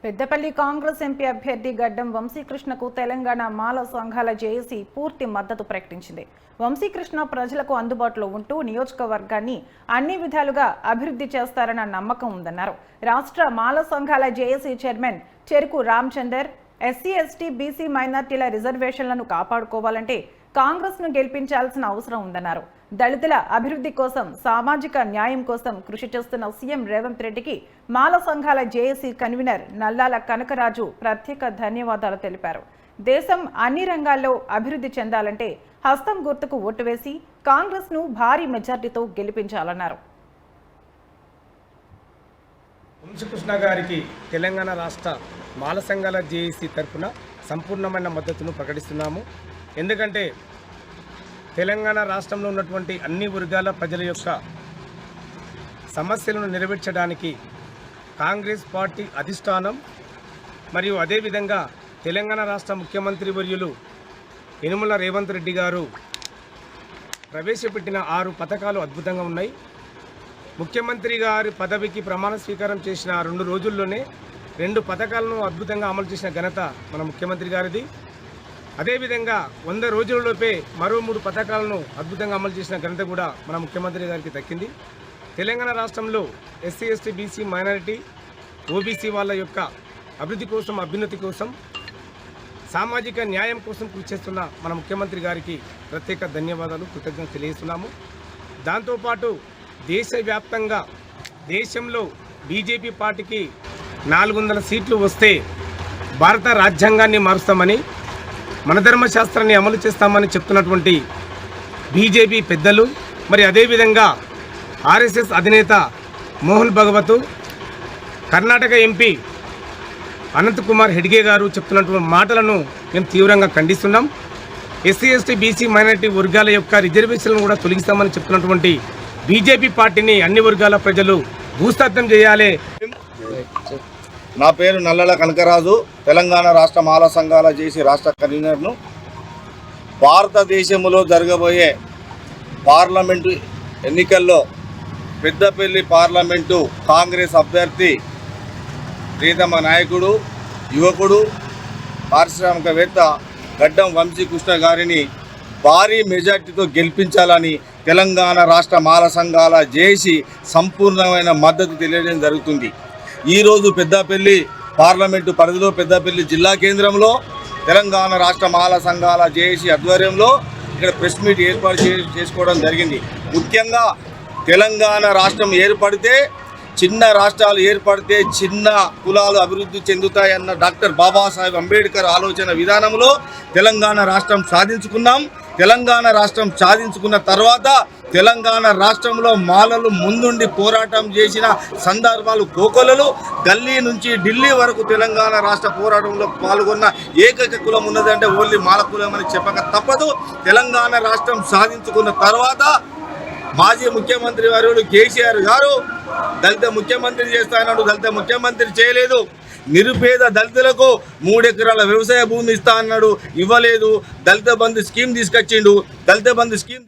Peddapalli Congress MP అభ్యర్థి గడ్డం వంశీకృష్ణకు తెలంగాణ మాల సంఘాల జేఏసీ పూర్తి మద్దతు ప్రకటించింది. వంశీకృష్ణ ప్రజలకు అందుబాటులో ఉంటూ నియోజకవర్గాన్ని అన్ని విధాలుగా అభివృద్ధి చేస్తారన్న నమ్మకం ఉందన్నారు. రాష్ట్ర మాల సంఘాల జేఏసీ చైర్మన్ చెరుకు రామచందర్ ఎస్సీ ఎస్టీ బీసీ మైనార్టీల రిజర్వేషన్లను కాపాడుకోవాలంటే కాంగ్రెస్ను గెలిపించాల్సిన అవసరం ఉందన్నారు. దళితుల అభివృద్ధి కోసం, సామాజిక న్యాయం కోసం కృషి చేస్తున్న సీఎం రేవంత్ రెడ్డికి మాల సంఘాల జేఏసీ కన్వీనర్ నల్లాల కనకరాజు ప్రత్యేక ధన్యవాదాలు తెలిపారు. దేశం అన్ని రంగాల్లో అభివృద్ధి చెందాలంటే హస్తం గుర్తుకు ఓటు వేసి కాంగ్రెస్ను భారీ మెజార్టీతో గెలిపించాలన్నారు. వంశీకృష్ణ గారికి తెలంగాణ రాష్ట్ర మాల సంఘాల జేఏసీ తరఫున సంపూర్ణమైన మద్దతును ప్రకటిస్తున్నాము. ఎందుకంటే తెలంగాణ రాష్ట్రంలో ఉన్నటువంటి అన్ని వర్గాల ప్రజల యొక్క సమస్యలను నెరవేర్చడానికి కాంగ్రెస్ పార్టీ అధిష్టానం మరియు అదేవిధంగా తెలంగాణ రాష్ట్ర ముఖ్యమంత్రి వర్యులు యనుమల రేవంత్ రెడ్డి గారు ప్రవేశపెట్టిన 6 పథకాలు అద్భుతంగా ఉన్నాయి. ముఖ్యమంత్రి గారి పదవికి ప్రమాణ స్వీకారం చేసిన 2 రోజుల్లోనే 2 పథకాలను అద్భుతంగా అమలు చేసిన ఘనత మన ముఖ్యమంత్రి గారిది. అదేవిధంగా 100 రోజులలోపే మరో 3 పథకాలను అద్భుతంగా అమలు చేసిన ఘనత కూడా మన ముఖ్యమంత్రి గారికి దక్కింది. తెలంగాణ రాష్ట్రంలో SC ST BC minority OBC వాళ్ళ యొక్క అభివృద్ధి కోసం, అభ్యున్నతి కోసం, సామాజిక న్యాయం కోసం కృషి చేస్తున్న మన ముఖ్యమంత్రి గారికి ప్రత్యేక ధన్యవాదాలు, కృతజ్ఞతలు తెలియజేస్తున్నాము. దాంతోపాటు దేశవ్యాప్తంగా దేశంలో బీజేపీ పార్టీకి 400 సీట్లు వస్తే భారత రాజ్యాంగాన్ని మారుస్తామని, మన ధర్మశాస్త్రాన్ని అమలు చేస్తామని చెప్తున్నటువంటి బీజేపీ పెద్దలు, మరి అదేవిధంగా ఆర్ఎస్ఎస్ అధినేత మోహన్ భగవత్, కర్ణాటక ఎంపీ అనంత్ కుమార్ హెడ్గే గారు చెప్తున్నటువంటి మాటలను మేము తీవ్రంగా ఖండిస్తున్నాం. ఎస్సీ ఎస్టీ బీసీ మైనారిటీ వర్గాల యొక్క రిజర్వేషన్లను కూడా తొలగిస్తామని చెప్తున్నటువంటి బీజేపీ పార్టీని అన్ని వర్గాల ప్రజలు భూస్థాపితం చేయాలి. నా పేరు నల్లాల కనకరాజు, తెలంగాణ రాష్ట్ర మాల సంఘాల జేఏసీ రాష్ట్ర కన్వీనర్ను. భారతదేశంలో జరగబోయే పార్లమెంటు ఎన్నికల్లో పెద్దపల్లి పార్లమెంటు కాంగ్రెస్ అభ్యర్థి ప్రియతమ నాయకుడు, యువకుడు, పారిశ్రామికవేత్త గడ్డం వంశీకృష్ణ గారిని భారీ మెజార్టీతో గెలిపించాలని తెలంగాణ రాష్ట్ర మాల సంఘాల జేఏసీ సంపూర్ణమైన మద్దతు తెలియజేయడం జరుగుతుంది. ఈరోజు పెద్దపల్లి పార్లమెంటు పరిధిలో పెద్దపల్లి జిల్లా కేంద్రంలో తెలంగాణ రాష్ట్ర మాల సంఘాల జేఏసీ ఆధ్వర్యంలో ఇక్కడ ప్రెస్ మీట్ ఏర్పాటు చేసుకోవడం జరిగింది. ముఖ్యంగా తెలంగాణ రాష్ట్రం ఏర్పడితే, చిన్న రాష్ట్రాలు ఏర్పడితే చిన్న కులాలు అభివృద్ధి చెందుతాయన్న డాక్టర్ బాబాసాహెబ్ అంబేద్కర్ ఆలోచన విధానంలో తెలంగాణ రాష్ట్రం సాధించుకున్నాం. తెలంగాణ రాష్ట్రం సాధించుకున్న తర్వాత తెలంగాణ రాష్ట్రంలో మాలలు ముందుండి పోరాటం చేసిన సందర్భాలు కోకొలలు. గల్లీ నుంచి ఢిల్లీ వరకు తెలంగాణ రాష్ట్ర పోరాటంలో పాల్గొన్న ఏకైక కులం ఉన్నదంటే ఓన్లీ మాల కులం అని చెప్పక తప్పదు. తెలంగాణ రాష్ట్రం సాధించుకున్న తర్వాత మాజీ ముఖ్యమంత్రి వర్యుడు కేసీఆర్ గారు దళిత ముఖ్యమంత్రి చేస్తానన్నాడు, దళిత ముఖ్యమంత్రి చేయలేదు. నిరుపేద దళితులకు 3 ఎకరాల వ్యవసాయ భూమి ఇస్తా అన్నాడు, ఇవ్వలేదు. దళిత బంధు స్కీమ్ తీసుకొచ్చిండు, దళిత బంధు స్కీమ్